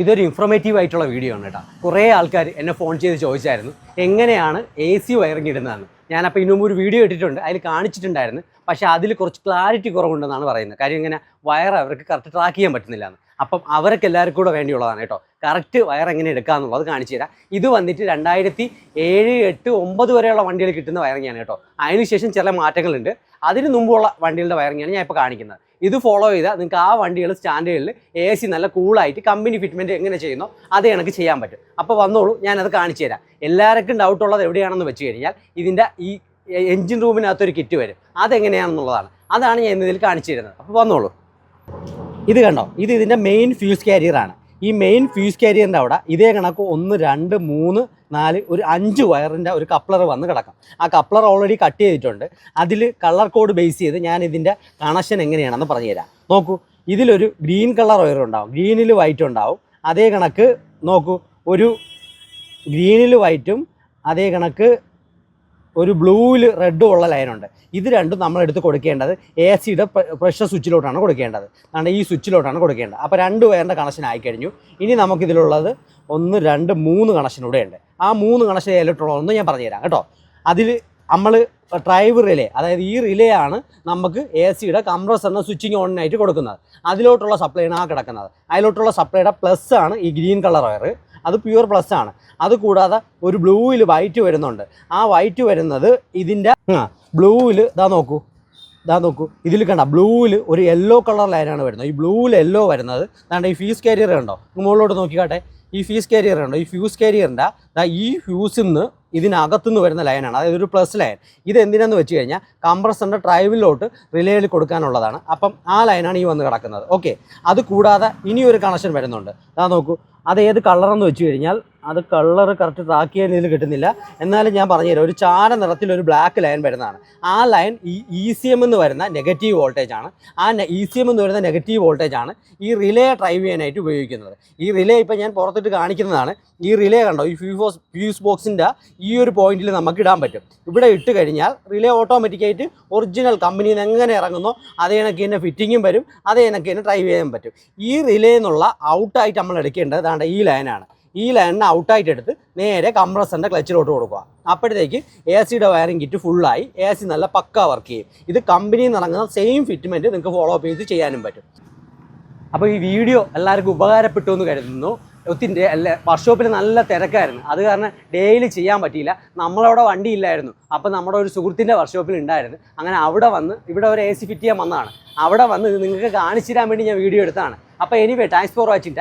ഇതൊരു ഇൻഫോർമേറ്റീവ് ആയിട്ടുള്ള വീഡിയോ ആണ് കേട്ടോ. കുറേ ആൾക്കാർ എന്നെ ഫോൺ ചെയ്ത് ചോദിച്ചായിരുന്നു എങ്ങനെയാണ് AC വയറിങ് ഇടുന്നതെന്ന്. ഞാനപ്പോൾ ഇതിനു മുമ്പ് ഒരു വീഡിയോ ഇട്ടിട്ടുണ്ട്, അതിൽ കാണിച്ചിട്ടുണ്ടായിരുന്നു. പക്ഷേ അതിൽ കുറച്ച് ക്ലാരിറ്റി കുറവുണ്ടെന്നാണ് പറയുന്നത്. കാര്യം ഇങ്ങനെ വയർ അവർക്ക് കറക്റ്റ് ട്രാക്ക് ചെയ്യാൻ പറ്റുന്നില്ല എന്ന്. അപ്പം അവർക്ക് എല്ലാവർക്കും കൂടെ വേണ്ടിയുള്ളതാണ് കേട്ടോ. കറക്റ്റ് വയർ എങ്ങനെ എടുക്കാമെന്നുള്ളത് കാണിച്ചു തരാം. ഇത് വന്നിട്ട് 2007, 8, 9 വരെയുള്ള വണ്ടികൾ കിട്ടുന്ന വയറിങ്ങാണ് കേട്ടോ. അതിനുശേഷം ചില മാറ്റങ്ങളുണ്ട്. അതിന് മുമ്പുള്ള വണ്ടികളുടെ വയറിങ്ങാണ് ഞാൻ ഇപ്പോൾ കാണിക്കുന്നത്. ഇത് ഫോളോ ചെയ്താൽ നിങ്ങൾക്ക് ആ വണ്ടികൾ സ്റ്റാൻഡേർഡിൽ AC നല്ല കൂളായിട്ട് കമ്പനി ഫിറ്റ്മെൻറ്റ് എങ്ങനെ ചെയ്യുന്നോ അത് കണക്ക് ചെയ്യാൻ പറ്റും. അപ്പോൾ വന്നോളൂ, ഞാനത് കാണിച്ചു തരാം. എല്ലാവർക്കും ഡൗട്ടുള്ളത് എവിടെയാണെന്ന് വെച്ച് കഴിഞ്ഞാൽ ഇതിൻ്റെ ഈ എൻജിൻ റൂമിനകത്തൊരു കിറ്റ് വരും, അതെങ്ങനെയാണെന്നുള്ളതാണ്. അതാണ് ഞാൻ ഇതിൽ കാണിച്ചു തരുന്നത്. അപ്പോൾ വന്നോളൂ. ഇത് കണ്ടോ, ഇതിൻ്റെ മെയിൻ ഫ്യൂസ് കാരിയറാണ്. ഈ മെയിൻ ഫ്യൂസ് കാരിയറിൻ്റെ അവിടെ ഇതേ കണക്ക് 1, 2, 3, 4 ഒരു 5 വയറിൻ്റെ ഒരു കപ്ലർ വന്ന് കിടക്കാം. ആ കപ്ലർ ഓൾറെഡി കട്ട് ചെയ്തിട്ടുണ്ട്. അതിൽ കളർ കോഡ് ബേസ് ചെയ്ത് ഞാൻ ഇതിൻ്റെ കണക്ഷൻ എങ്ങനെയാണെന്ന് പറഞ്ഞുതരാം. നോക്കൂ, ഇതിലൊരു ഗ്രീൻ കളർ വയർ ഉണ്ടാവും, ഗ്രീനിൽ വൈറ്റ് ഉണ്ടാവും. അതേ കണക്ക് നോക്കൂ, ഒരു ഗ്രീനിൽ വൈറ്റും അതേ കണക്ക് ഒരു ബ്ലൂവിൽ റെഡും ഉള്ള ലൈനുണ്ട്. ഇത് രണ്ടും നമ്മളെടുത്ത് കൊടുക്കേണ്ടത് AC-യുടെ പ്രഷർ സ്വിച്ചിലോട്ടാണ് കൊടുക്കേണ്ടത്. അതുകൊണ്ട് ഈ സ്വിച്ചിലോട്ടാണ് കൊടുക്കേണ്ടത്. അപ്പോൾ 2 വയറിൻ്റെ കണക്ഷൻ ആയിക്കഴിഞ്ഞു. ഇനി നമുക്കിതിലുള്ളത് 1, 2, 3 കണക്ഷനൂടെ ഉണ്ട്. ആ 3 കണക്ഷൻ ഏതിട്ടുള്ളതെന്ന് ഞാൻ പറഞ്ഞുതരാം കേട്ടോ. അതിൽ നമ്മൾ ഡ്രൈവ് റിലേ, അതായത് ഈ റിലേ ആണ് നമുക്ക് AC-യുടെ കംപ്രസറിന് സ്വിച്ചിങ് ഓണിനായിട്ട് കൊടുക്കുന്നത്. അതിലോട്ടുള്ള സപ്ലൈയാണ് ആ കിടക്കുന്നത്. അതിലോട്ടുള്ള സപ്ലൈയുടെ പ്ലസ് ആണ് ഈ ഗ്രീൻ കളർ വയർ, അത് പ്യുവർ പ്ലസ് ആണ്. അതുകൂടാതെ ഒരു ബ്ലൂവിൽ വൈറ്റ് വരുന്നുണ്ട്. ആ വൈറ്റ് വരുന്നത് ഇതിൻ്റെ ബ്ലൂവിൽ ഇതാ നോക്കൂ, ഇതിൽ കണ്ട ബ്ലൂവിൽ ഒരു യെല്ലോ കളർ ലൈനാണ് വരുന്നത്. ഈ ബ്ലൂവിൽ യെല്ലോ വരുന്നത് അതാണ്ട് ഈ ഫ്യൂസ് കാരിയർ ഉണ്ടോ, മുകളിലോട്ട് നോക്കിക്കാട്ടെ. ഈ ഫ്യൂസ് കാരിയർ ഉണ്ടോ, ഈ ഫ്യൂസ് കാരിയറിൻ്റെ ഈ ഫ്യൂസിൽ നിന്ന് ഇതിനകത്തുനിന്ന് വരുന്ന ലൈനാണ്, അതായത് ഒരു പ്ലസ് ലൈൻ. ഇത് എന്തിനാന്ന് വെച്ച് കഴിഞ്ഞാൽ കംപ്രസറിൻ്റെ ഡ്രൈവിലോട്ട് റിലേയിൽ കൊടുക്കാനുള്ളതാണ്. അപ്പം ആ ലൈനാണ് ഈ വന്ന് കിടക്കുന്നത്. ഓക്കെ, അത് കൂടാതെ ഇനിയൊരു കണക്ഷൻ വരുന്നുണ്ട്. അതാ നോക്കൂ, അത് ഏത് കളറെന്ന് വെച്ച് കഴിഞ്ഞാൽ അത് കളർ കറക്റ്റ് ട്രാക്ക് ചെയ്യാൻ ഇതിൽ കിട്ടുന്നില്ല. എന്നാലും ഞാൻ പറഞ്ഞുതരാം, ഒരു ചാര നിറത്തിലൊരു ബ്ലാക്ക് ലൈൻ വരുന്നതാണ്. ആ ലൈൻ ഈ ECM എന്ന് വരുന്ന നെഗറ്റീവ് വോൾട്ടേജാണ്. ആ ECM എന്ന് വരുന്ന നെഗറ്റീവ് വോൾട്ടേജാണ് ഈ റിലേ ഡ്രൈവ് ചെയ്യാനായിട്ട് ഉപയോഗിക്കുന്നത്. ഈ റിലേ ഇപ്പം ഞാൻ പുറത്തിട്ട് കാണിക്കുന്നതാണ്. ഈ റിലേ കണ്ടോ, ഈ ഫ്യൂസ് ബോക്സിൻ്റെ ഈ ഒരു പോയിന്റിൽ നമുക്ക് ഇടാൻ പറ്റും. ഇവിടെ ഇട്ട് കഴിഞ്ഞാൽ റിലേ ഓട്ടോമാറ്റിക്കായിട്ട് ഒറിജിനൽ കമ്പനിയിൽ നിന്ന് എങ്ങനെ ഇറങ്ങുന്നോ അതേ കണക്ക് തന്നെ ഫിറ്റിങ്ങും വരും, അതേ കണക്ക് തന്നെ ഡ്രൈവ് ചെയ്യാൻ പറ്റും. ഈ റിലേ എന്നുള്ള ഔട്ടായിട്ട് നമ്മൾ എടുക്കേണ്ടത് ദാണ്ട ഈ ലൈനാണ്. ഈ ലൈനിനെ ഔട്ടായിട്ട് എടുത്ത് നേരെ കംപ്രസറിൻ്റെ ക്ലച്ചിലോട്ട് കൊടുക്കുക. അപ്പോഴത്തേക്ക് AC-യുടെ വയറിംഗ് കിറ്റ് ഫുള്ളായി AC നല്ല പക്ക വർക്ക് ചെയ്യും. ഇത് കമ്പനിയിൽ നിന്ന് ഇറങ്ങുന്ന സെയിം ഫിറ്റ്മെൻറ്റ് നിങ്ങൾക്ക് ഫോളോ അപ്പ് ചെയ്ത് ചെയ്യാനും പറ്റും. അപ്പോൾ ഈ വീഡിയോ എല്ലാവർക്കും ഉപകാരപ്പെട്ടു എന്ന് കരുതുന്നു. ഒത്തിരി വർക്ക്ഷോപ്പിൽ നല്ല തിരക്കായിരുന്നു, അത് കാരണം ഡെയിലി ചെയ്യാൻ പറ്റിയില്ല. നമ്മളവിടെ വണ്ടി ഇല്ലായിരുന്നു. അപ്പോൾ നമ്മുടെ ഒരു സുഹൃത്തിൻ്റെ വർക്ക്ഷോപ്പിൽ ഉണ്ടായിരുന്നു. അങ്ങനെ അവിടെ വന്ന് ഇവിടെ ഒരു AC ഫിറ്റ് ചെയ്യാൻ വന്നതാണ്. അവിടെ വന്ന് നിങ്ങൾക്ക് കാണിച്ചു തരാൻ വേണ്ടി ഞാൻ വീഡിയോ എടുത്താണ്. അപ്പോൾ എനിവേ, താങ്ക്സ് ഫോർ വാച്ചിങ്.